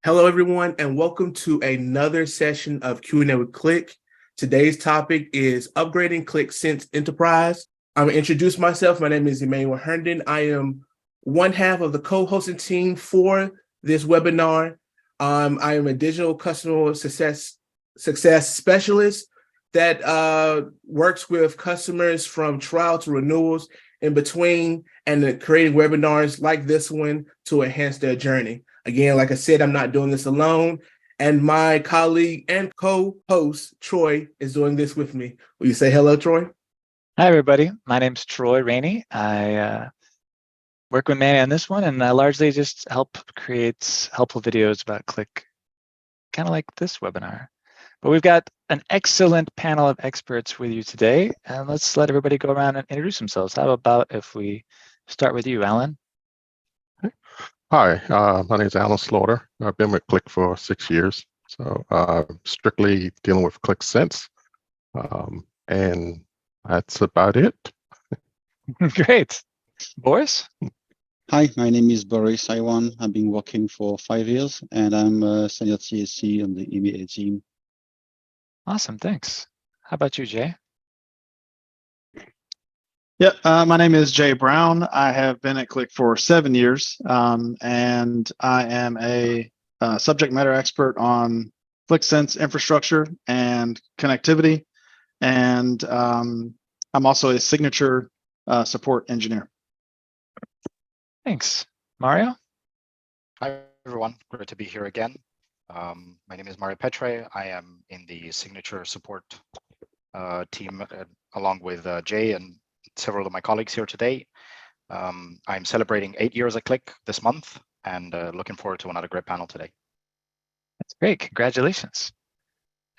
Hello, everyone, and welcome to another session of Q&A with Qlik. Today's topic is upgrading Qlik Sense Enterprise. I'm going to introduce myself. My name is Emmanuel Herndon. I am one half of the co-hosting team for this webinar. I am a digital customer success specialist that works with customers from trial to renewals in between and creating webinars like this one to enhance their journey. Again, like I said, I'm not doing this alone, and my colleague and co-host, Troy, is doing this with me. Will you say hello, Troy? Hi, everybody. My name's Troy Rainey. I work with Manny on this one, and I largely just help create helpful videos about Qlik, kind of like this webinar. But we've got an excellent panel of experts with you today, and let's let everybody go around and introduce themselves. How about if we start with you, Alan? Hi, my name is Alan Slaughter. I've been with Qlik for 6 years, so strictly dealing with Qlik Sense, and that's about it. Great. Boris? Hi, my name is Boris Iwan. I've been working for 5 years, and I'm a senior CSC on the EMEA team. Awesome, thanks. How about you, Jay? Yeah, my name is Jay Brown. I have been at Qlik for 7 years, and I am a subject matter expert on Qlik Sense infrastructure and connectivity, and I'm also a signature support engineer. Thanks. Mario? Hi, everyone. Great to be here again. My name is Mario Petre. I am in the signature support team along with Jay and several of my colleagues here today. I'm celebrating 8 years at Qlik this month and looking forward to another great panel today. That's great. Congratulations.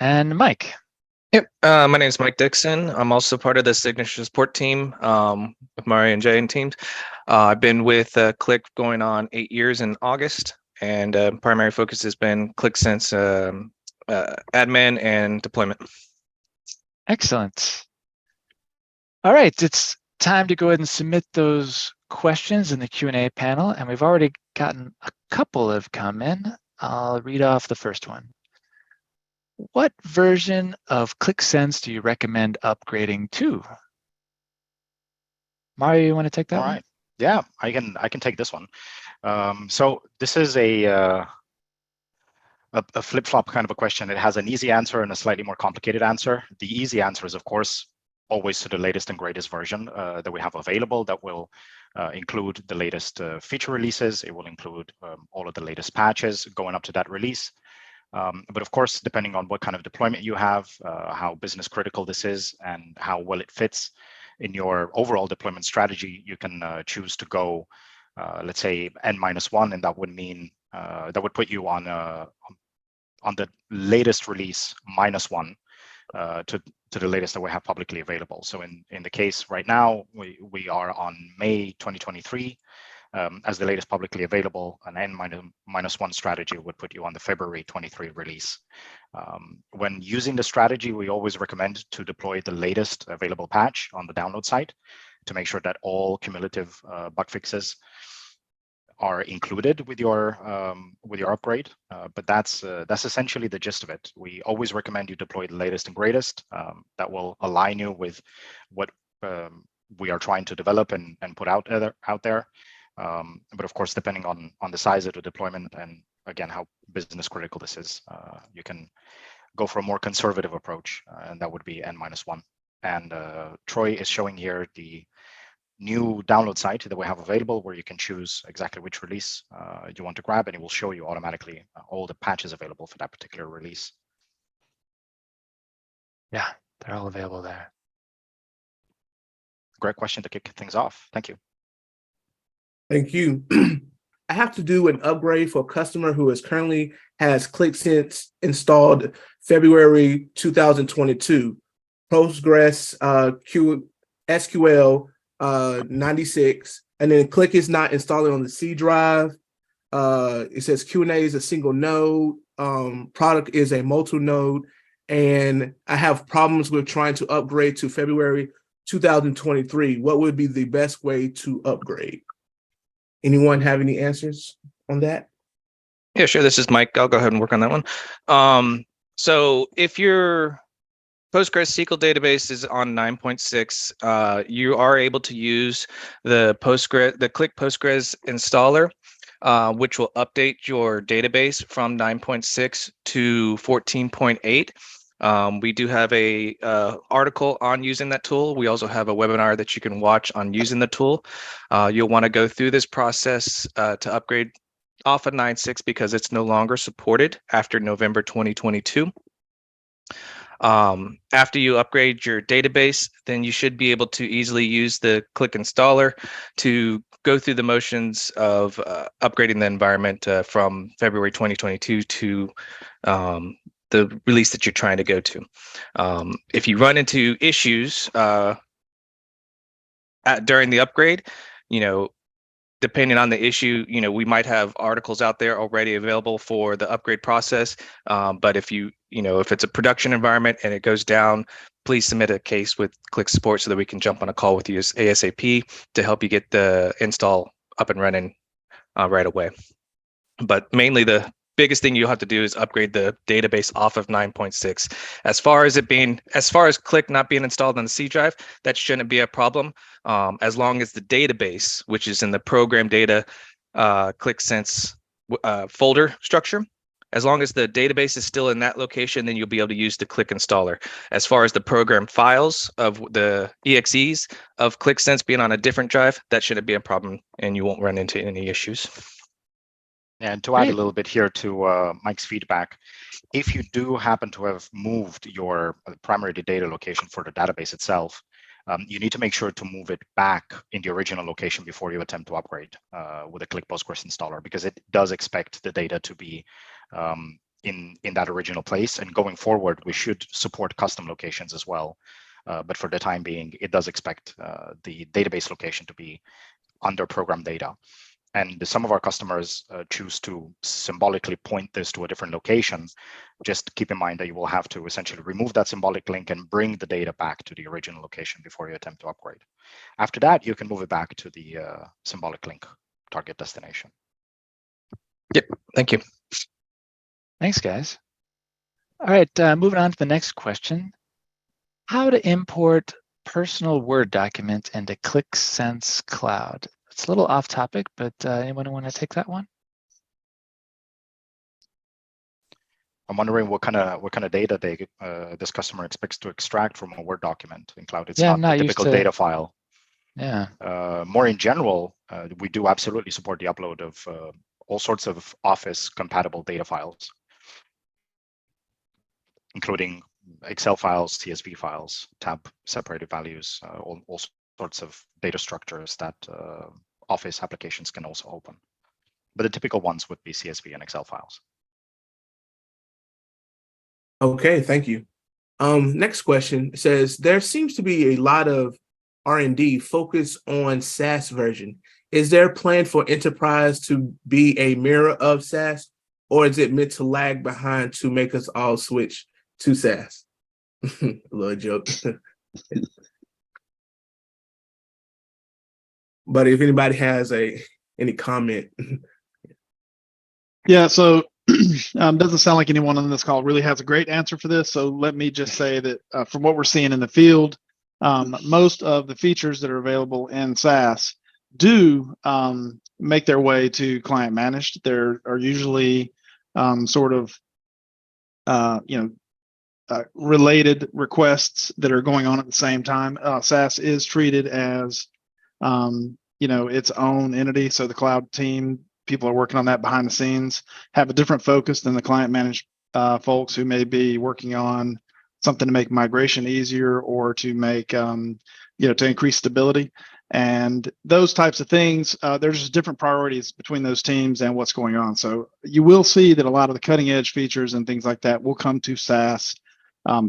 And Mike? Yep, my name is Mike Dixon. I'm also part of the signature support team with Mario and Jay and teams. I've been with Qlik going on 8 years in August, and primary focus has been Qlik Sense admin and deployment. Excellent. All right, it's time to go ahead and submit those questions in the Q&A panel, and we've already gotten a couple have come in. I'll read off the first one. What version of Qlik Sense do you recommend upgrading to? Mario, you want to take that All one? right. Yeah, I can take this one. So this is a flip-flop kind of a question. It has an easy answer and a slightly more complicated answer. The easy answer is, of course, always to the latest and greatest version that we have available. That will include the latest feature releases. It will include all of the latest patches going up to that release. But of course, depending on what kind of deployment you have, how business critical this is, and how well it fits in your overall deployment strategy, you can choose to go, let's say, N-1, and that would mean that would put you on the latest release -1 to the latest that we have publicly available. So in the case right now, we are on May 2023 as the latest publicly available. An N-1 strategy would put you on the February 23 release. When using the strategy, we always recommend to deploy the latest available patch on the download site to make sure that all cumulative bug fixes are included with your upgrade, but that's essentially the gist of it. We always recommend you deploy the latest and greatest. That will align you with what we are trying to develop and put out there. But of course, depending on the size of the deployment and again how business critical this is, you can go for a more conservative approach, and that would be N-1. And Troy is showing here the new download site that we have available where you can choose exactly which release you want to grab, and it will show you automatically all the patches available for that particular release. Yeah, they're all available there. Great question to kick things off. Thank you. Thank you. I have to do an upgrade for a customer who currently has Qlik Sense installed February 2022, Postgres SQL 96, and then Qlik is not installing on the C drive. It says Q&A is a single node, product is a multi-node, and I have problems with trying to upgrade to February 2023. What would be the best way to upgrade? Anyone have any answers on that? Yeah, sure. This is Mike. I'll go ahead and work on that one. So if your Postgres SQL database is on 9.6, you are able to use the Qlik Postgres installer, which will update your database from 9.6 to 14.8. We do have a article on using that tool. We also have a webinar that you can watch on using the tool. You'll want to go through this process to upgrade off of 9.6 because it's no longer supported after November 2022. After you upgrade your database, then you should be able to easily use the Qlik installer to go through the motions of upgrading the environment from February 2022 to the release that you're trying to go to. If you run into issues during the upgrade, depending on the issue, we might have articles out there already available for the upgrade process. But if if it's a production environment and it goes down, please submit a case with Qlik Support so that we can jump on a call with you ASAP to help you get the install up and running right away. But mainly the biggest thing you'll have to do is upgrade the database off of 9.6. As far as Qlik not being installed on the C drive, that shouldn't be a problem. As long as the database, which is in the program data Qlik Sense folder structure, as long as the database is still in that location, then you'll be able to use the Qlik installer. As far as the program files of the EXEs of Qlik Sense being on a different drive, that shouldn't be a problem and you won't run into any issues. And to add a little bit here to Mike's feedback, if you do happen to have moved your primary data location for the database itself, you need to make sure to move it back in the original location before you attempt to upgrade with a Qlik Postgres installer, because it does expect the data to be in that original place. And going forward, we should support custom locations as well. But for the time being, it does expect the database location to be under program data. And some of our customers choose to symbolically point this to a different location. Just keep in mind that you will have to essentially remove that symbolic link and bring the data back to the original location before you attempt to upgrade. After that, you can move it back to the symbolic link target destination. Yep, thank you. Thanks, guys. All right, moving on to the next question. How to import personal Word documents into Qlik Sense Cloud. It's a little off topic, but anyone want to take that one? I'm wondering what kind of data this customer expects to extract from a Word document in Cloud. It's not a typical data file. Yeah. More in general, we do absolutely support the upload of all sorts of Office compatible data files, including Excel files, CSV files, tab separated values, all sorts of data structures that Office applications can also open. But the typical ones would be CSV and Excel files. Okay, thank you. Next question says, there seems to be a lot of R&D focused on SaaS version. Is there a plan for Enterprise to be a mirror of SaaS, or is it meant to lag behind to make us all switch to SaaS? A little joke. But if anybody has any comment. Yeah, so doesn't sound like anyone on this call really has a great answer for this. So let me just say that from what we're seeing in the field, most of the features that are available in SaaS do make their way to client managed. There are usually related requests that are going on at the same time. SaaS is treated as its own entity. So the cloud team, people are working on that behind the scenes, have a different focus than the client managed folks who may be working on something to make migration easier or to make, to increase stability. And those types of things, there's just different priorities between those teams and what's going on. So you will see that a lot of the cutting edge features and things like that will come to SaaS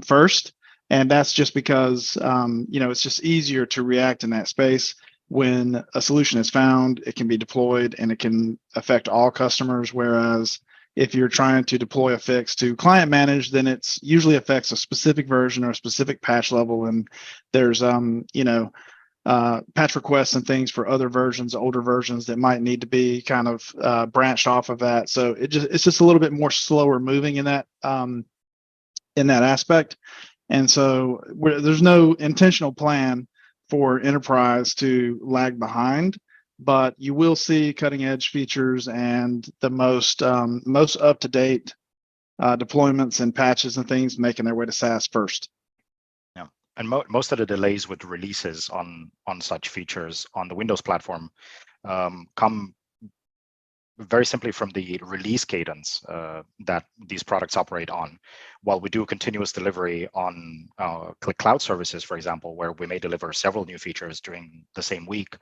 first. And that's just because, it's just easier to react in that space. When a solution is found, it can be deployed and it can affect all customers. Whereas if you're trying to deploy a fix to client managed, then it's usually affects a specific version or a specific patch level. And there's, patch requests and things for other versions, older versions that might need to be kind of branched off of that. So it's just a little bit more slower moving in that aspect. And so there's no intentional plan for enterprise to lag behind, but you will see cutting edge features and the most up to date deployments and patches and things making their way to SaaS first. Yeah, and most of the delays with releases on such features on the Windows platform come very simply from the release cadence that these products operate on. While we do continuous delivery on Qlik Cloud services, for example, where we may deliver several new features during the same week,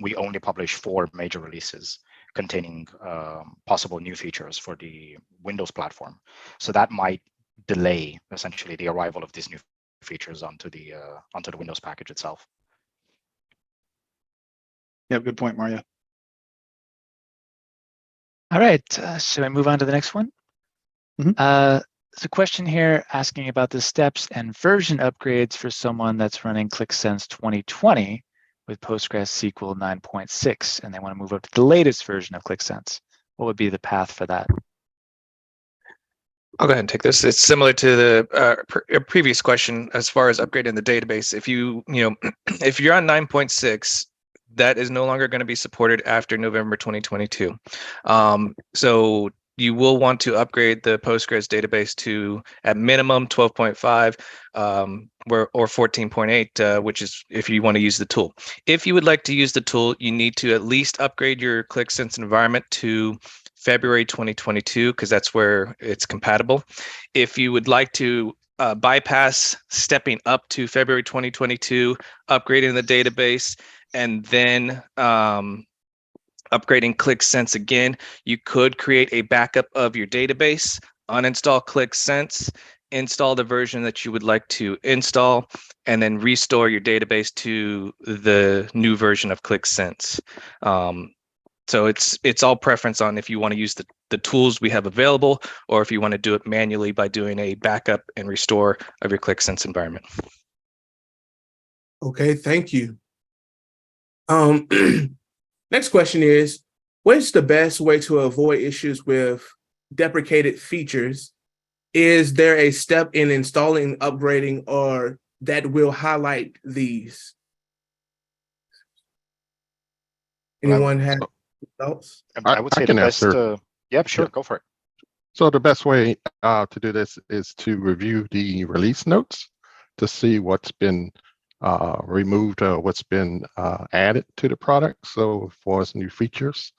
we only publish 4 major releases containing possible new features for the Windows platform. So that might delay essentially the arrival of these new features onto the Windows package itself. Yeah, good point, Mario. All right, should I move on to the next one? Mhm. There's a question here asking about the steps and version upgrades for someone that's running Qlik Sense 2020 with Postgres SQL 9.6, and they want to move up to the latest version of Qlik Sense. What would be the path for that? I'll go ahead and take this. It's similar to the previous question as far as upgrading the database. If if you're on 9.6, that is no longer going to be supported after November 2022. So you will want to upgrade the Postgres database to at minimum 12.5 or 14.8, which is if you want to use the tool. If you would like to use the tool, you need to at least upgrade your Qlik Sense environment to February 2022, because that's where it's compatible. If you would like to bypass stepping up to February 2022, upgrading the database, and then upgrading Qlik Sense again, you could create a backup of your database, uninstall Qlik Sense, install the version that you would like to install, and then restore your database to the new version of Qlik Sense. So it's all preference on if you want to use the tools we have available, or if you want to do it manually by doing a backup and restore of your Qlik Sense environment. Okay, thank you. Next question is, what is the best way to avoid issues with deprecated features? Is there a step in installing, upgrading, or that will highlight these? Anyone have thoughts? I would say I the can best. answer. Yeah, sure, Yeah. go for it. So the best way to do this is to review the release notes to see what's been removed or what's been added to the product. So for new features.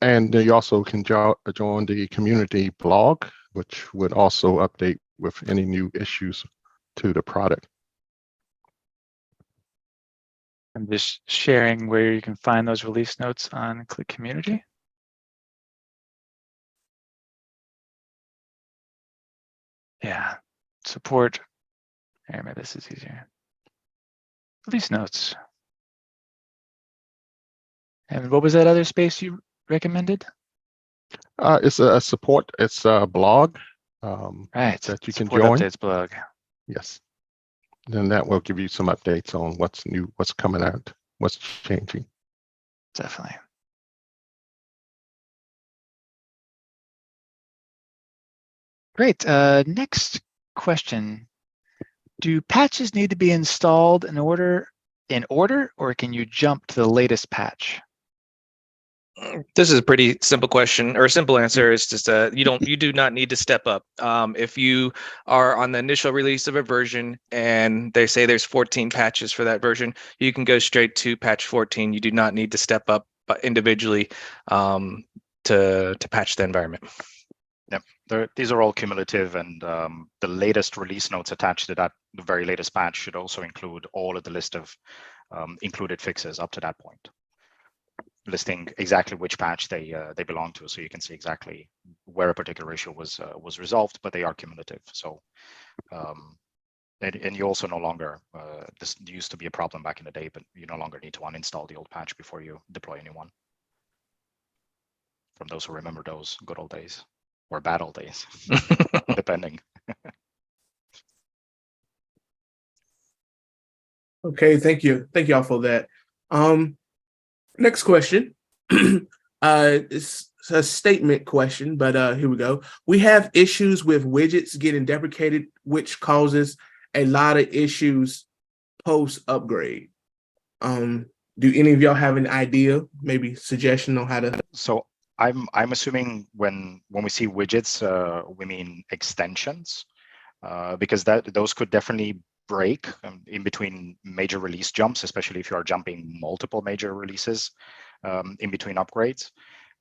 And you also can join the community blog, which would also update with any new issues to the product. I'm just sharing where you can find those release notes on Qlik Community. Yeah, support. Here, maybe this is easier. Release notes. And what was that other space you recommended? It's a support. It's a blog Right, that you can support join. updates blog. Yes. Then that will give you some updates on what's new, what's coming out, what's changing. Definitely. Great. Next question. Do patches need to be installed in order, or can you jump to the latest patch? This is a pretty simple question, or a simple answer. It's just you do not need to step up. If you are on the initial release of a version and they say there's 14 patches for that version, you can go straight to patch 14. You do not need to step up individually to patch the environment. Yep, these are all cumulative, and the latest release notes attached to that, the very latest patch, should also include all of the list of included fixes up to that point, listing exactly which patch they belong to, so you can see exactly where a particular issue was resolved. But they are cumulative. So, and you also no longer this used to be a problem back in the day, but you no longer need to uninstall the old patch before you deploy a new one. From those who remember those good old days, or bad old days, depending. Okay, thank you. Thank y'all for that. Next question. It's a statement question, but here we go. We have issues with widgets getting deprecated, which causes a lot of issues post upgrade. Do any of y'all have an idea, maybe suggestion on how to? So I'm assuming when we see widgets, we mean extensions, because those could definitely break in between major release jumps, especially if you are jumping multiple major releases in between upgrades.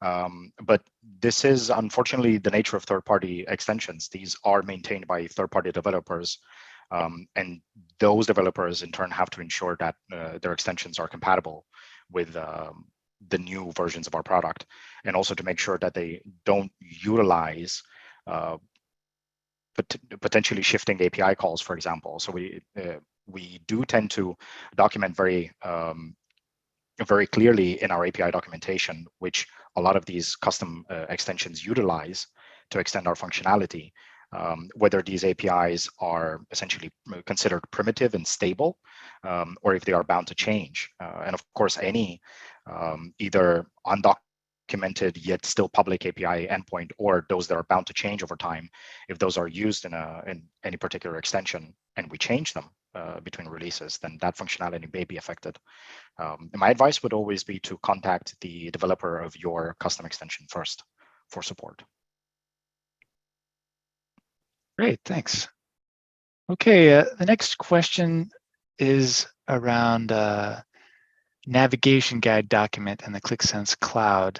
But this is unfortunately the nature of third-party extensions. These are maintained by third-party developers, and those developers in turn have to ensure that their extensions are compatible with the new versions of our product, and also to make sure that they don't utilize potentially shifting API calls, for example. So we do tend to document very clearly in our API documentation, which a lot of these custom extensions utilize to extend our functionality, whether these APIs are essentially considered primitive and stable, or if they are bound to change. And of course, any either undocumented yet still public API endpoint, or those that are bound to change over time, if those are used in any particular extension and we change them between releases, then that functionality may be affected. My advice would always be to contact the developer of your custom extension first for support. Great, thanks. Okay, the next question is around navigation guide document in the Qlik Sense Cloud.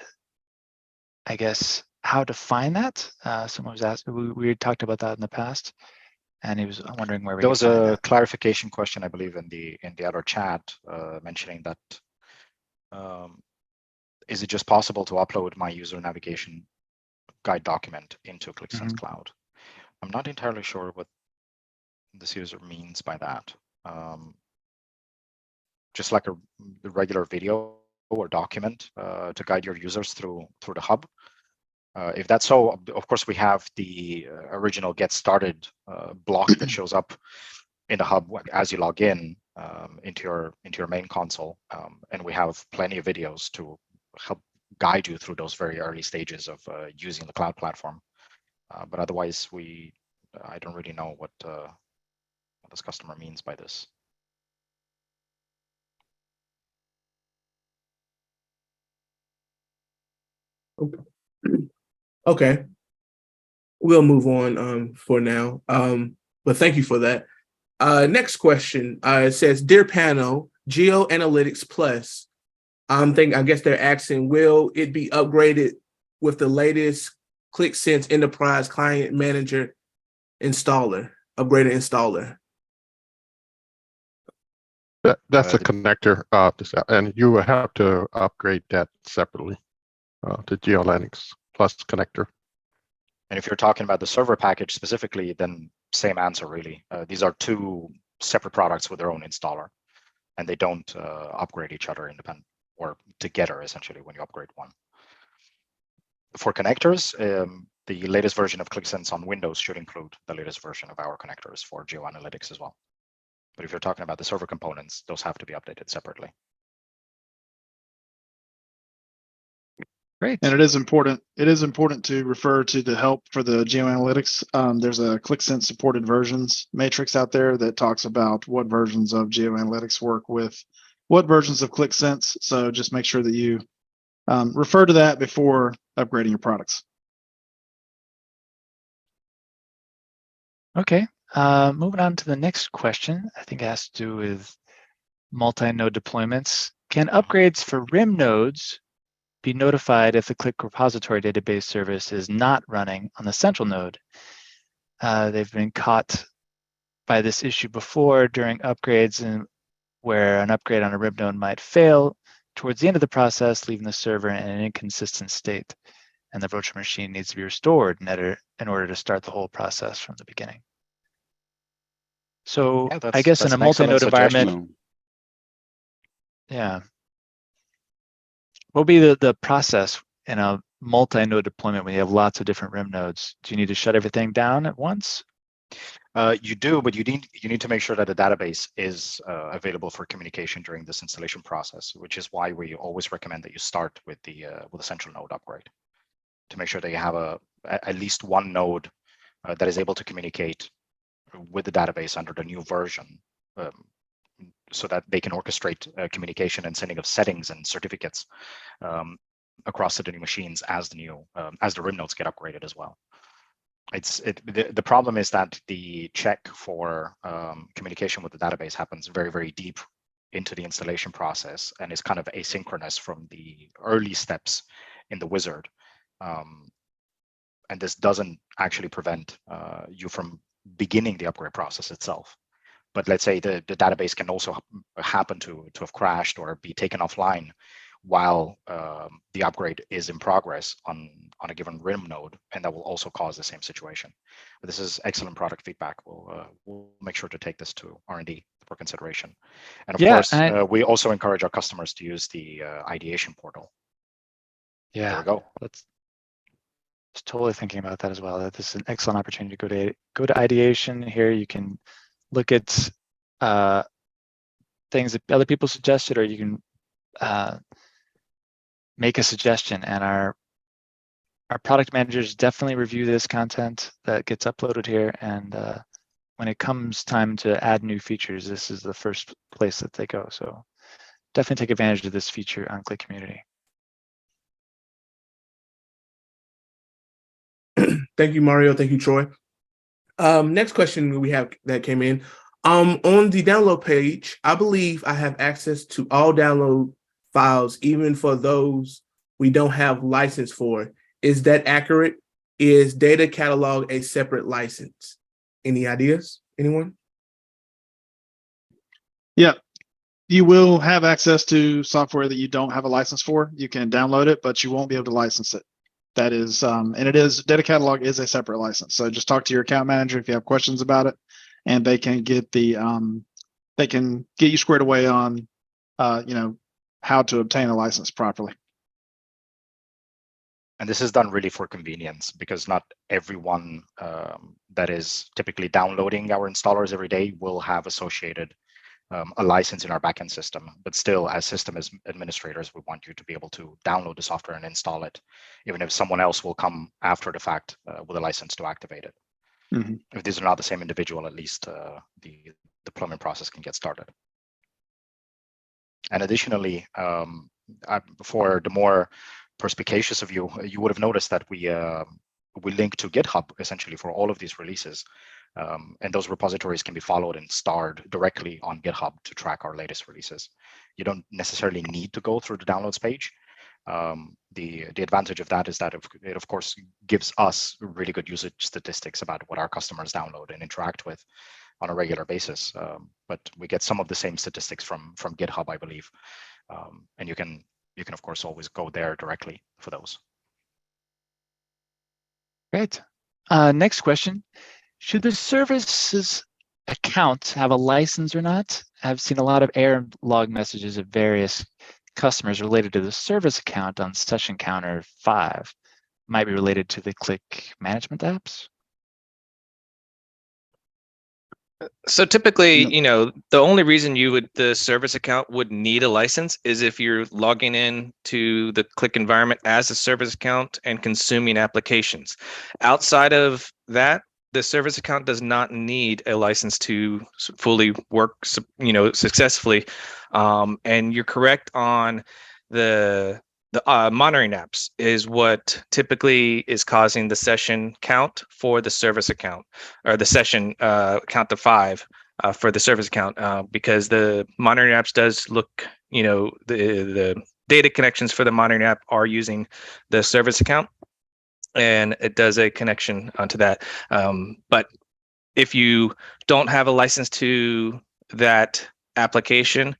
I guess how to find that. Someone was asking. We had talked about that in the past, and he was wondering where we. There was a clarification question, I believe, in the other chat, mentioning that is it just possible to upload my user navigation guide document into Qlik Sense Cloud? I'm not entirely sure what this user means by that. Just like a regular video or document to guide your users through the hub. If that's so, of course, we have the original get started block that shows up in the hub as you log in into your main console, and we have plenty of videos to help guide you through those very early stages of using the cloud platform. But otherwise, I don't really know what this customer means by this. Okay, we'll move on for now. But thank you for that. Next question. It says, "Dear panel, Geo Analytics Plus. I guess they're asking, will it be upgraded with the latest Qlik Sense Enterprise Client Manager installer, upgraded installer?" That's a connector, and you will have to upgrade that separately to Geo Analytics Plus connector. And if you're talking about the server package specifically, then same answer really. These are two separate products with their own installer, and they don't upgrade each other independent or together essentially when you upgrade one. For connectors, the latest version of Qlik Sense on Windows should include the latest version of our connectors for Geo Analytics as well. But if you're talking about the server components, those have to be updated separately. Great. And it is important to refer to the help for the Geo Analytics. There's a Qlik Sense supported versions matrix out there that talks about what versions of Geo Analytics work with what versions of Qlik Sense. So just make sure that you refer to that before upgrading your products. Okay, moving on to the next question. I think it has to do with multi-node deployments. Can upgrades for RIM nodes be notified if the Qlik Repository database service is not running on the central node? They've been caught by this issue before during upgrades, and where an upgrade on a RIM node might fail towards the end of the process, leaving the server in an inconsistent state, and the virtual machine needs to be restored in order to start the whole process from the beginning. So yeah, I guess in a multi-node environment, yeah. What will be the process in a multi-node deployment when you have lots of different RIM nodes? Do you need to shut everything down at once? You do, but you need to make sure that the database is available for communication during this installation process, which is why we always recommend that you start with the central node upgrade to make sure that you have at least one node that is able to communicate with the database under the new version, so that they can orchestrate communication and sending of settings and certificates across the new machines as the RIM nodes get upgraded as well. The problem is that the check for communication with the database happens very, very deep into the installation process and is kind of asynchronous from the early steps in the wizard. And this doesn't actually prevent you from beginning the upgrade process itself. But let's say the database can also happen to have crashed or be taken offline while the upgrade is in progress on a given RIM node, and that will also cause the same situation. But this is excellent product feedback. We'll make sure to take this to R&D for consideration. And of course, we also encourage our customers to use the ideation portal. Yeah, there we go. That's totally thinking about that as well. That this is an excellent opportunity to go to ideation. Here you can look at things that other people suggested, or you can make a suggestion, and our product managers definitely review this content that gets uploaded here, and when it comes time to add new features, this is the first place that they go. So definitely take advantage of this feature on Qlik Community. Thank you, Mario. Thank you, Troy. Next question we have that came in. On the download page, I believe I have access to all download files, even for those we don't have license for. Is that accurate? Is data catalog a separate license? Any ideas? Anyone? Yeah, you will have access to software that you don't have a license for. You can download it, but you won't be able to license it. That is, and it is, data catalog is a separate license. So just talk to your account manager if you have questions about it, and they can get they can get you squared away on, how to obtain a license properly. And this is done really for convenience, because not everyone that is typically downloading our installers every day will have associated a license in our backend system. But still, as system administrators, we want you to be able to download the software and install it, even if someone else will come after the fact with a license to activate it. Mm-hmm. If these are not the same individual, at least the deployment process can get started. And additionally, for the more perspicacious of you, you would have noticed that we link to GitHub essentially for all of these releases, and those repositories can be followed and starred directly on GitHub to track our latest releases. You don't necessarily need to go through the downloads page. The advantage of that is that it of course gives us really good usage statistics about what our customers download and interact with on a regular basis. But we get some of the same statistics from GitHub, I believe, and you can of course always go there directly for those. Great. Next question. Should the services account have a license or not? I've seen a lot of error log messages of various customers related to the service account on session counter 5. Might be related to the Qlik management apps. So typically, the only reason the service account would need a license is if you're logging in to the Qlik environment as a service account and consuming applications. Outside of that, the service account does not need a license to fully work, successfully. And you're correct on the monitoring apps is what typically is causing the session count for the service account, or the session count to 5 for the service account, because the monitoring apps does look, the data connections for the monitoring app are using the service account, and it does a connection onto that. But if you don't have a license to that application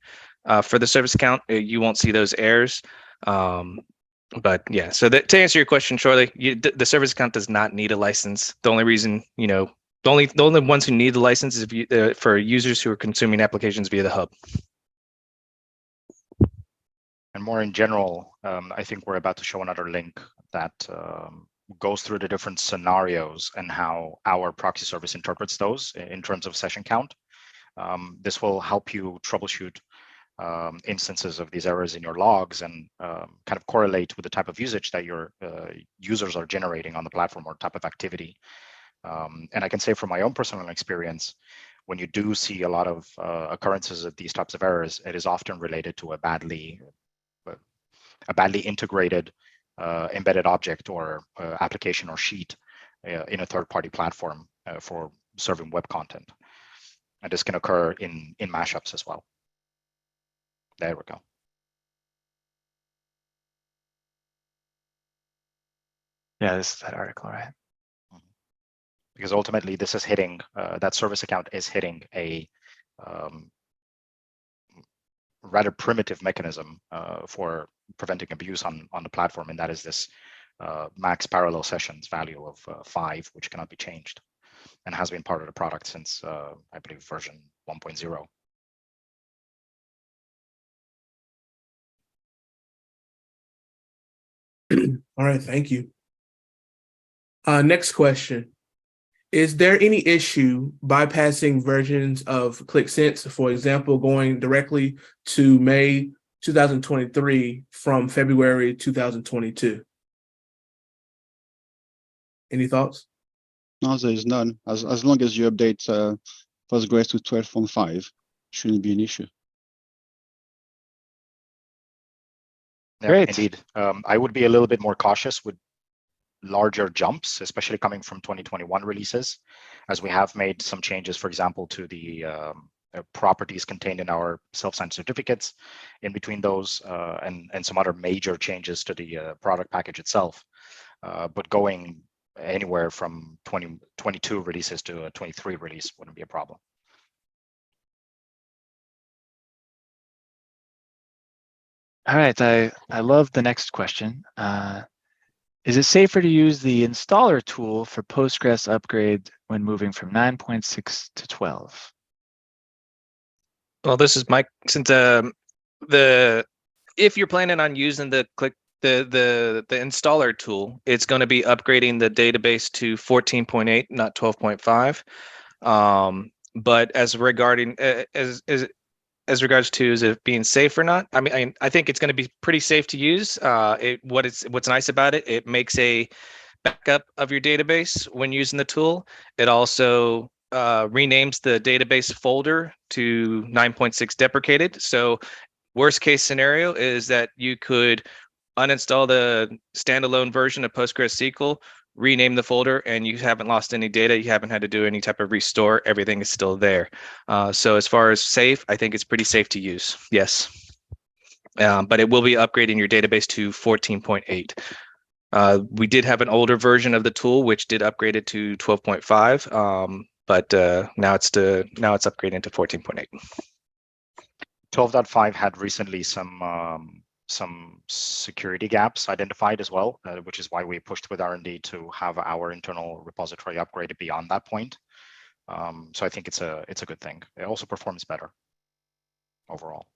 for the service account, you won't see those errors. But yeah, so to answer your question shortly, the service account does not need a license. The only reason, the only ones who need the license is for users who are consuming applications via the hub. And more in general, I think we're about to show another link that goes through the different scenarios and how our proxy service interprets those in terms of session count. This will help you troubleshoot instances of these errors in your logs and kind of correlate with the type of usage that your users are generating on the platform or type of activity. And I can say from my own personal experience, when you do see a lot of occurrences of these types of errors, it is often related to a badly integrated embedded object or application or sheet in a third-party platform for serving web content. And this can occur in mashups as well. There we go. Yeah, this is that article, right? Because ultimately, this is hitting that service account is hitting a rather primitive mechanism for preventing abuse on the platform, and that is this max parallel sessions value of 5, which cannot be changed, and has been part of the product since I believe version 1.0. All right, thank you. Next question. Is there any issue bypassing versions of Qlik Sense, for example, going directly to May 2023 from February 2022? Any thoughts? No, there is none. As long as you update Postgres to 12.5, shouldn't be an issue. Yeah, Great. indeed. I would be a little bit more cautious with larger jumps, especially coming from 2021 releases, as we have made some changes, for example, to the properties contained in our self-signed certificates in between those and some other major changes to the product package itself. But going anywhere from 2022 releases to a 23 release wouldn't be a problem. All right, I love the next question. Is it safer to use the installer tool for Postgres upgrade when moving from 9.6 to 12? Well, this is Mike. Since if you're planning on using the Qlik the installer tool, it's going to be upgrading the database to 14.8, not 12.5. But as regarding as regards to is it being safe or not, I mean, I think it's going to be pretty safe to use. What's nice about it, it makes a backup of your database when using the tool. It also renames the database folder to 9.6 deprecated. So worst case scenario is that you could uninstall the standalone version of Postgres SQL, rename the folder, and you haven't lost any data. You haven't had to do any type of restore. Everything is still there. So as far as safe, I think it's pretty safe to use. Yes. But it will be upgrading your database to 14.8. We did have an older version of the tool, which did upgrade it to 12.5. But now it's upgrading to 14.8. 12.5 had recently some security gaps identified as well, which is why we pushed with R&D to have our internal repository upgraded beyond that point. So I think it's a good thing. It also performs better overall.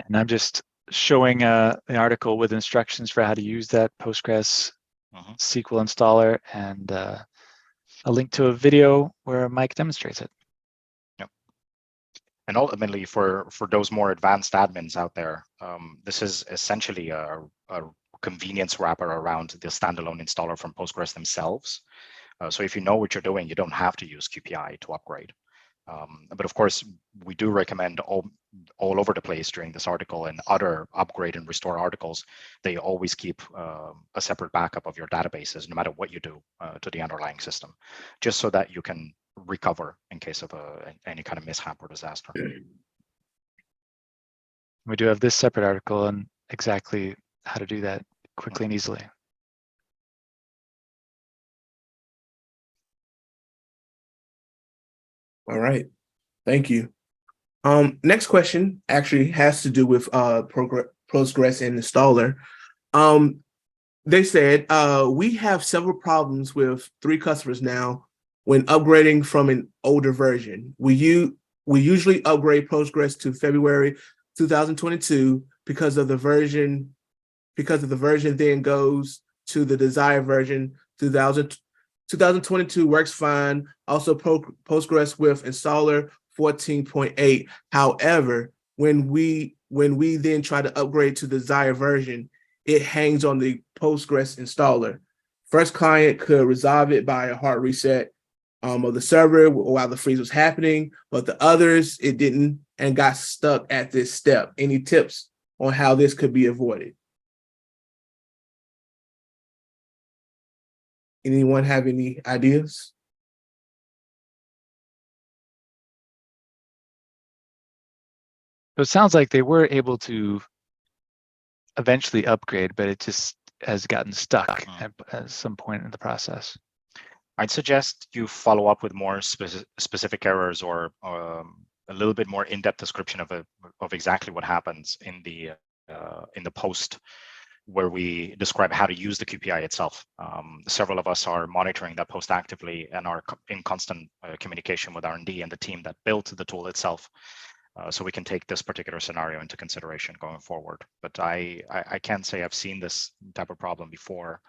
And I'm just showing an article with instructions for how to use that Postgres SQL installer and a link to a video where Mike demonstrates it. And ultimately, for those more advanced admins out there, this is essentially a convenience wrapper around the standalone installer from Postgres themselves. So if you know what you're doing, you don't have to use QPI to upgrade. But of course, we do recommend all over the place during this article and other upgrade and restore articles, they always keep a separate backup of your databases, no matter what you do to the underlying system, just so that you can recover in case of any kind of mishap or disaster. We do have this separate article on exactly how to do that quickly and easily. All right, thank you. Next question actually has to do with Postgres and installer. They said we have several problems with 3 customers now when upgrading from an older version. We usually upgrade Postgres to February 2022 because of the version because of the version then goes to the desired version. 2022 works fine. Also Postgres with installer 14.8. However, when we then try to upgrade to the desired version, it hangs on the Postgres installer. First client could resolve it by a hard reset of the server while the freeze was happening, but the others, it didn't and got stuck at this step. Any tips on how this could be avoided? Anyone have any ideas? So it sounds like they were able to eventually upgrade, but it just has gotten stuck at some point in the process. I'd suggest you follow up with more specific errors or a little bit more in-depth description of exactly what happens in the post where we describe how to use the QPI itself. Several of us are monitoring that post actively and are in constant communication with R&D and the team that built the tool itself. So we can take this particular scenario into consideration going forward. But I can say I've seen this type of problem before.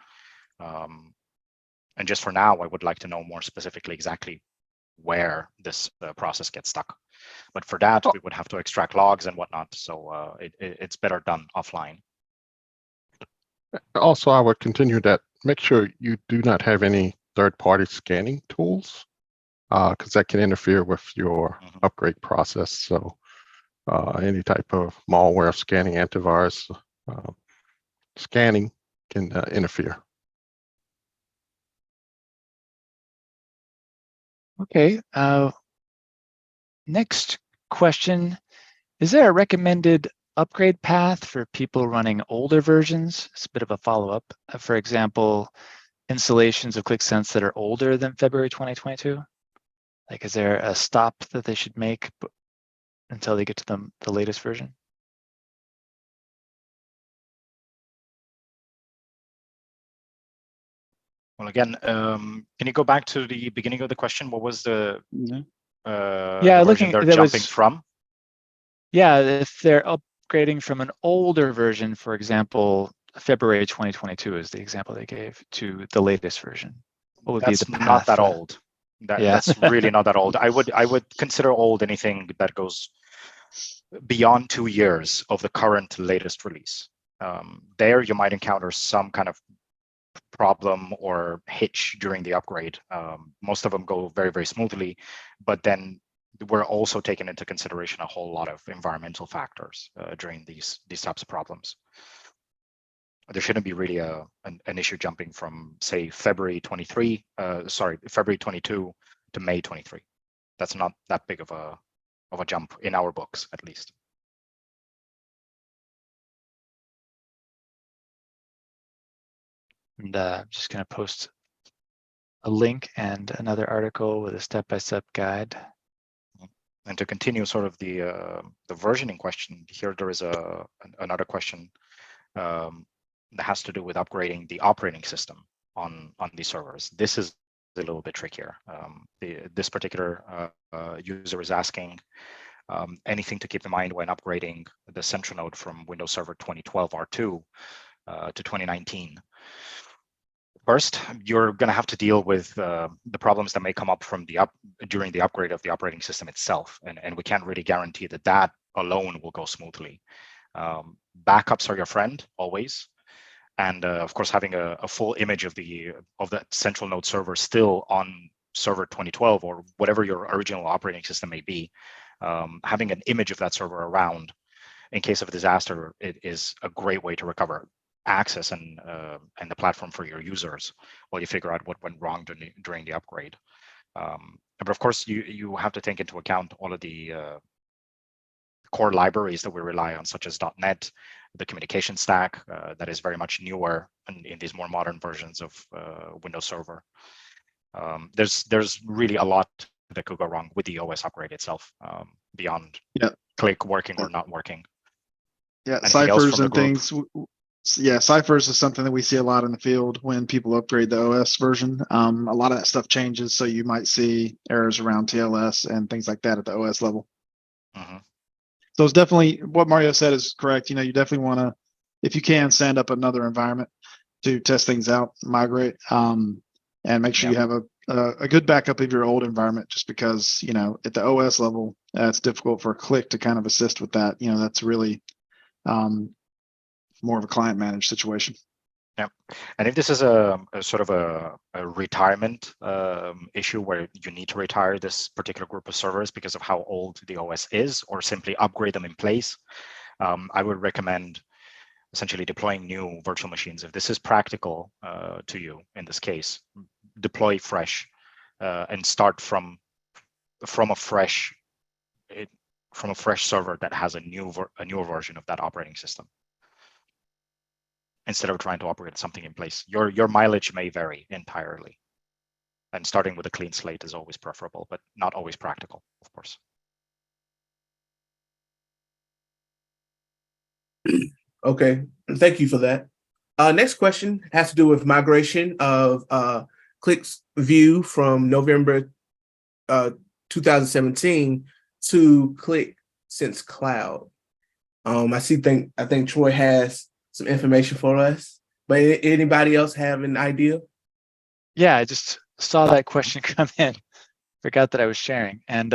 And just for now, I would like to know more specifically exactly where this process gets stuck. But for that, we would have to extract logs and whatnot. So it's better done offline. Also, I would continue that. Make sure you do not have any third-party scanning tools, because that can interfere with your upgrade process. So any type of malware scanning, antivirus scanning can interfere. Okay. Next question. Is there a recommended upgrade path for people running older versions? It's a bit of a follow-up. For example, installations of Qlik Sense that are older than February 2022? Like, is there a stop that they should make until they get to the latest version? Well, again, can you go back to the beginning of the question? What was the yeah, version they're jumping from? Yeah, if they're upgrading from an older version, for example, February 2022 is the example they gave, to the latest version. What would be the path? Not that old. That's really not that old. I would consider old anything that goes beyond 2 years of the current latest release. There you might encounter some kind of problem or hitch during the upgrade. Most of them go very, very smoothly, but then we're also taking into consideration a whole lot of environmental factors during these types of problems. There shouldn't be really an issue jumping from, say, February 22 to May 23. That's not that big of a jump in our books, at least. And I'm just going to post a link and another article with a step-by-step guide. And to continue sort of the versioning question, here there is another question that has to do with upgrading the operating system on these servers. This is a little bit trickier. This particular user is asking anything to keep in mind when upgrading the central node from Windows Server 2012 R2 to 2019. First, you're going to have to deal with the problems that may come up from during the upgrade of the operating system itself, and we can't really guarantee that alone will go smoothly. Backups are your friend always, and of course, having a full image of that central node server still on server 2012 or whatever your original operating system may be, having an image of that server around in case of a disaster, it is a great way to recover access and the platform for your users while you figure out what went wrong during the upgrade. But of course, you have to take into account all of the core libraries that we rely on, such as .NET, the communication stack that is very much newer in these more modern versions of Windows Server. There's really a lot that could go wrong with the OS upgrade itself, beyond Qlik working or not working. Yeah, Anything ciphers and things. Yeah, ciphers is something that we see a lot in the field when people upgrade the OS version. A lot of that stuff changes, so you might see errors around TLS and things like that at the OS level. So it's definitely what Mario said is correct. You definitely want to if you can, stand up another environment to test things out, migrate, and make sure you have a good backup of your old environment, just because, you know, at the OS level, it's difficult for Qlik to kind of assist with that. You know, that's really more of a client managed situation. Yeah, and if this is a sort of a retirement issue where you need to retire this particular group of servers because of how old the OS is, or simply upgrade them in place, I would recommend essentially deploying new virtual machines. If this is practical to you in this case, deploy fresh and start from a fresh server that has a newer version of that operating system, instead of trying to operate something in place. Your mileage may vary entirely, and starting with a clean slate is always preferable, but not always practical, of course. Okay, thank you for that. Next question has to do with migration of Qlik View from November 2017 to Qlik Sense Cloud. I think Troy has some information for us, but anybody else have an idea? Yeah, I just saw that question come in. Forgot that I was sharing, and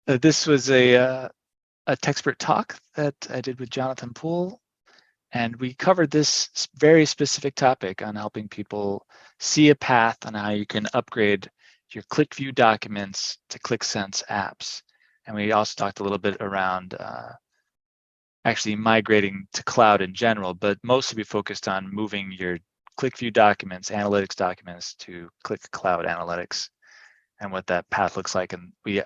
this was a Techspert talk that I did with Jonathan Poole, and we covered this very specific topic on helping people see a path on how you can upgrade your Qlik View documents to Qlik Sense apps. And we also talked a little bit around actually migrating to cloud in general, but mostly we focused on moving your Qlik View documents, analytics documents, to Qlik Cloud Analytics and what that path looks like. And we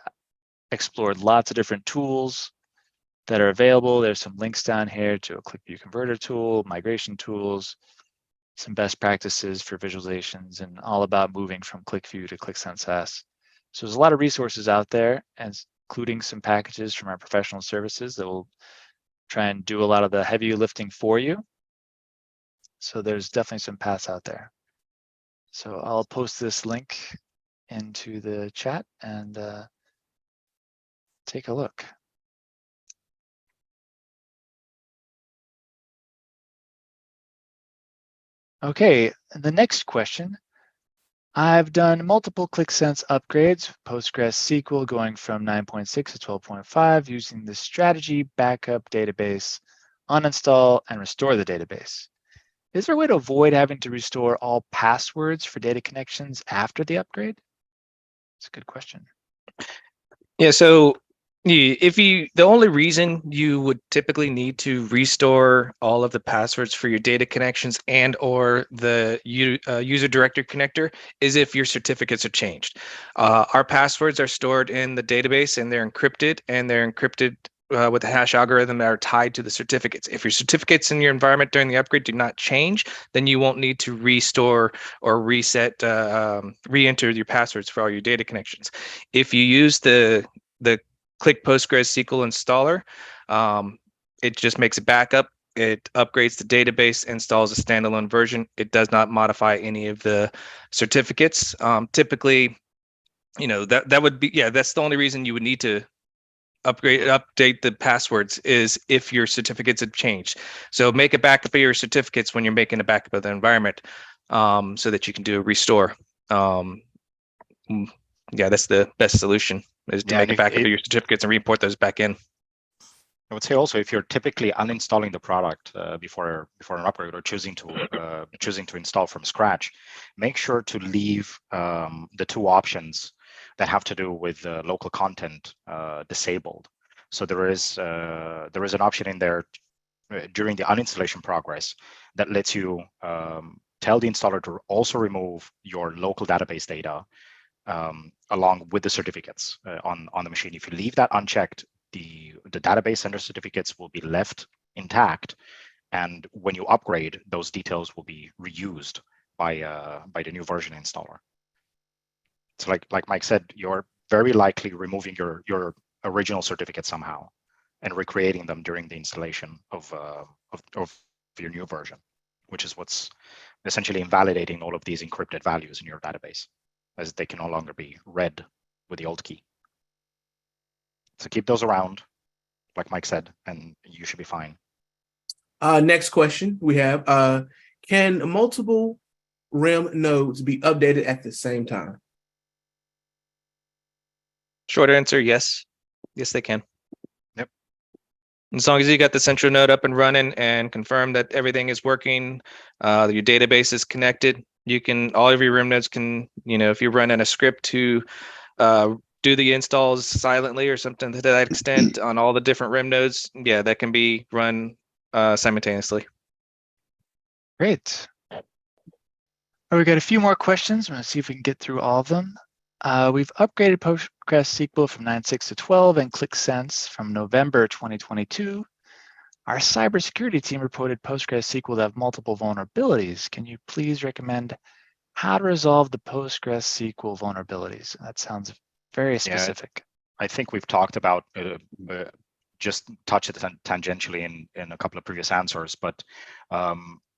explored lots of different tools that are available. There's some links down here to a Qlik View converter tool, migration tools, some best practices for visualizations, and all about moving from Qlik View to Qlik Sense S. So there's a lot of resources out there, and including some packages from our professional services that will try and do a lot of the heavy lifting for you. So there's definitely some paths out there. So I'll post this link into the chat and take a look. Okay, the next question. I've done multiple Qlik Sense upgrades, Postgres SQL going from 9.6 to 12.5 using the strategy, backup, database, uninstall, and restore the database. Is there a way to avoid having to restore all passwords for data connections after the upgrade? It's a good question. Yeah, so the only reason you would typically need to restore all of the passwords for your data connections and or the user directory connector is if your certificates are changed. Our passwords are stored in the database, and they're encrypted, with a hash algorithm that are tied to the certificates. If your certificates in your environment during the upgrade do not change, then you won't need to restore or reset, re-enter your passwords for all your data connections. If you use the Qlik Postgres SQL installer, it just makes a backup. It upgrades the database, installs a standalone version. It does not modify any of the certificates. Typically, that would be, that's the only reason you would need to update the passwords is if your certificates have changed. So make a backup of your certificates when you're making a backup of the environment, so that you can do a restore. That's the best solution, is to make a backup of your certificates and re-import those back in. I would say also, if you're typically uninstalling the product before an upgrade, or choosing to install from scratch, make sure to leave the two options that have to do with local content disabled. So there is an option in there during the uninstallation progress that lets you tell the installer to also remove your local database data along with the certificates on the machine. If you leave that unchecked, the database center certificates will be left intact, and when you upgrade, those details will be reused by the new version installer. So like Mike said, you're very likely removing your original certificate somehow and recreating them during the installation of your new version, which is what's essentially invalidating all of these encrypted values in your database, as they can no longer be read with the old key. So keep those around, like Mike said, and you should be fine. Next question we have, can multiple REM nodes be updated at the same time? Short answer, yes. Yes, they can. Yep. As long as you got the central node up and running and confirm that everything is working, your database is connected, you can, all of your REM nodes can, if you're running a script to do the installs silently or something to that extent on all the different REM nodes, yeah, that can be run simultaneously. Great. We got a few more questions. I'm going to see if we can get through all of them. We've upgraded Postgres SQL from 9.6 to 12 and Qlik Sense from November 2022. Our cybersecurity team reported Postgres SQL to have multiple vulnerabilities. Can you please recommend how to resolve the Postgres SQL vulnerabilities? That sounds very specific. I think we've talked about just touch it tangentially in a couple of previous answers, but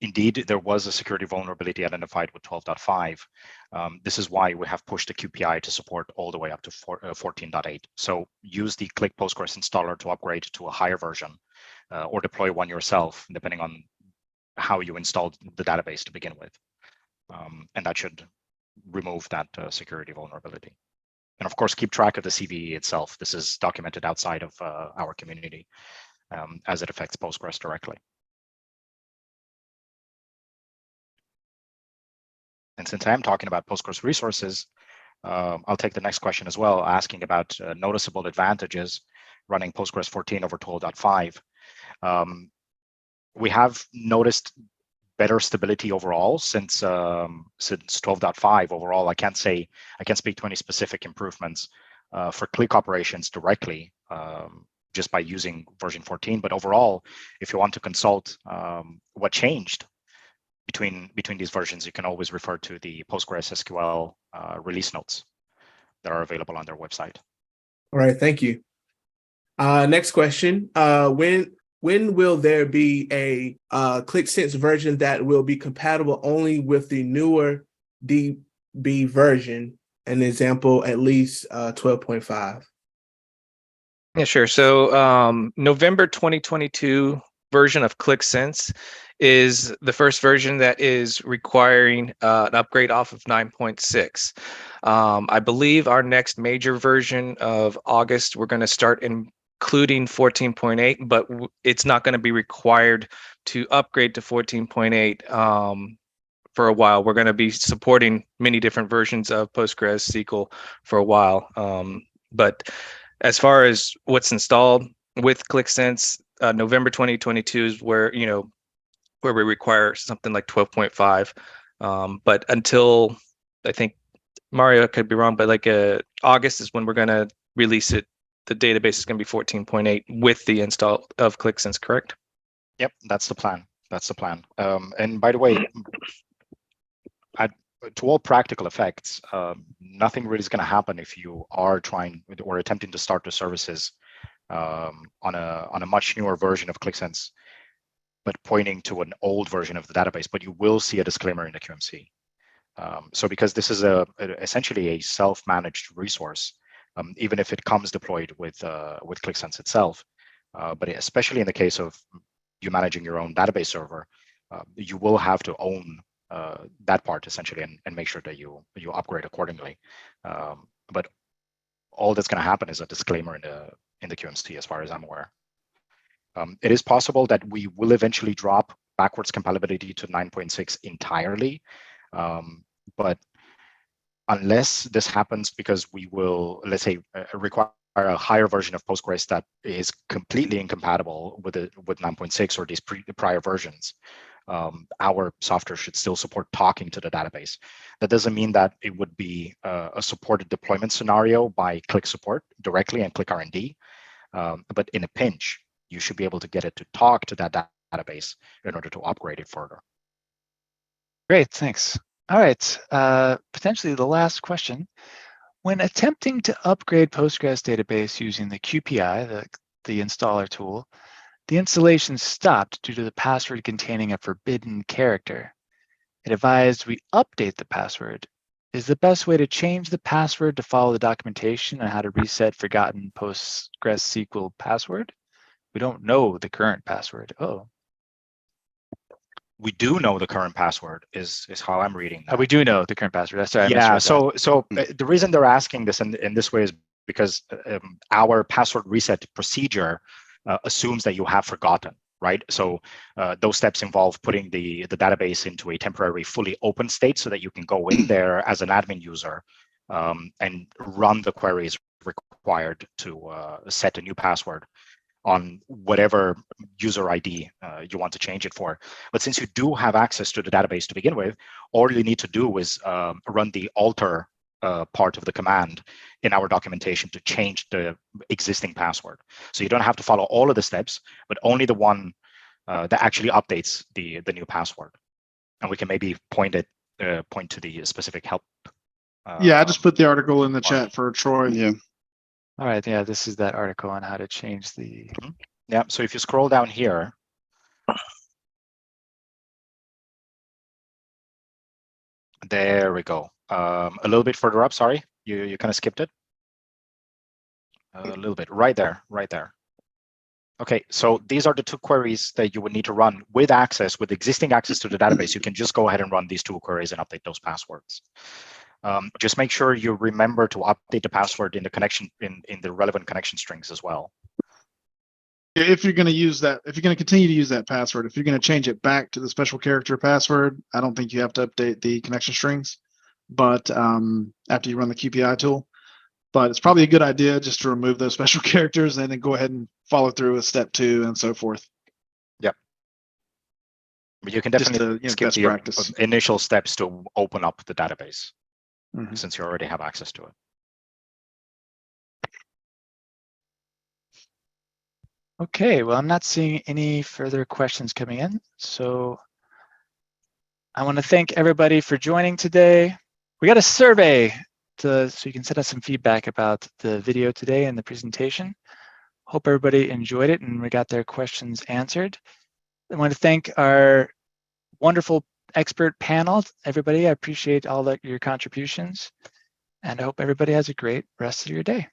indeed, there was a security vulnerability identified with 12.5. This is why we have pushed the QPI to support all the way up to 14.8. So use the Qlik Postgres installer to upgrade to a higher version or deploy one yourself, depending on how you installed the database to begin with. And that should remove that security vulnerability. And of course, keep track of the CVE itself. This is documented outside of our community as it affects Postgres directly. And since I am talking about Postgres resources, I'll take the next question as well, asking about noticeable advantages running Postgres 14 over 12.5. We have noticed better stability overall since 12.5 overall. I can't speak to any specific improvements for Qlik operations directly just by using version 14. But overall, if you want to consult what changed between these versions, you can always refer to the Postgres SQL release notes that are available on their website. All right, thank you. Next question. When will there be a Qlik Sense version that will be compatible only with the newer DB version? An example, at least 12.5. Yeah, sure. So November 2022 version of Qlik Sense is the first version that is requiring an upgrade off of 9.6. I believe our next major version of August, we're going to start including 14.8, but it's not going to be required to upgrade to 14.8 for a while. We're going to be supporting many different versions of Postgres SQL for a while. But as far as what's installed with Qlik Sense, November 2022 is where we require something like 12.5. But until, I think Mario, I could be wrong, but like August is when we're going to release it. The database is going to be 14.8 with the install of Qlik Sense, correct? Yep, that's the plan. That's the plan. And by the way, to all practical effects, nothing really is going to happen if you are trying or attempting to start the services on a much newer version of Qlik Sense, but pointing to an old version of the database. But you will see a disclaimer in the QMC. So because this is essentially a self-managed resource, even if it comes deployed with Qlik Sense itself, but especially in the case of you managing your own database server, you will have to own that part essentially and make sure that you upgrade accordingly. But all that's going to happen is a disclaimer in the QMC, as far as I'm aware. It is possible that we will eventually drop backwards compatibility to 9.6 entirely, but unless this happens, because we will, let's say, require a higher version of Postgres that is completely incompatible with 9.6 or these prior versions, our software should still support talking to the database. That doesn't mean that it would be a supported deployment scenario by Qlik Support directly and Qlik R&D, but in a pinch, you should be able to get it to talk to that database in order to upgrade it further. Great, thanks. All right, potentially the last question. When attempting to upgrade Postgres database using the QPI, the installer tool, the installation stopped due to the password containing a forbidden character. It advised we update the password. Is the best way to change the password to follow the documentation on how to reset forgotten Postgres SQL password? We don't know the current password. Oh. We do know the current password is how I'm reading that. We do know the current password. That's right. Yeah. So the reason they're asking this in this way is because our password reset procedure assumes that you have forgotten, right? So those steps involve putting the database into a temporary fully open state so that you can go in there as an admin user and run the queries required to set a new password on whatever user ID you want to change it for. But since you do have access to the database to begin with, all you need to do is run the alter part of the command in our documentation to change the existing password. So you don't have to follow all of the steps, but only the one that actually updates the new password. And we can maybe point to the specific help. Yeah, I just put the article in the chat for Troy. Yeah. All right. Yeah, this is that article on how to change the. Yeah. So if you scroll down here, there we go. A little bit further up. Sorry, you kind of skipped it. A little bit, right there. Okay, so these are the two queries that you would need to run with existing access to the database. You can just go ahead and run these two queries and update those passwords. Just make sure you remember to update the password in the connection in the relevant connection strings as well. If you're going to use that, if you're going to continue to use that password, if you're going to change it back to the special character password, I don't think you have to update the connection strings. But after you run the QPI tool, but it's probably a good idea just to remove those special characters and then go ahead and follow through with step 2 and so forth. Yep. But you can definitely skip the initial steps to open up the database since you already have access to it. Okay, well, I'm not seeing any further questions coming in. So I want to thank everybody for joining today. We got a survey so you can send us some feedback about the video today and the presentation. Hope everybody enjoyed it and we got their questions answered. I want to thank our wonderful expert panel. Everybody, I appreciate all your contributions and I hope everybody has a great rest of your day.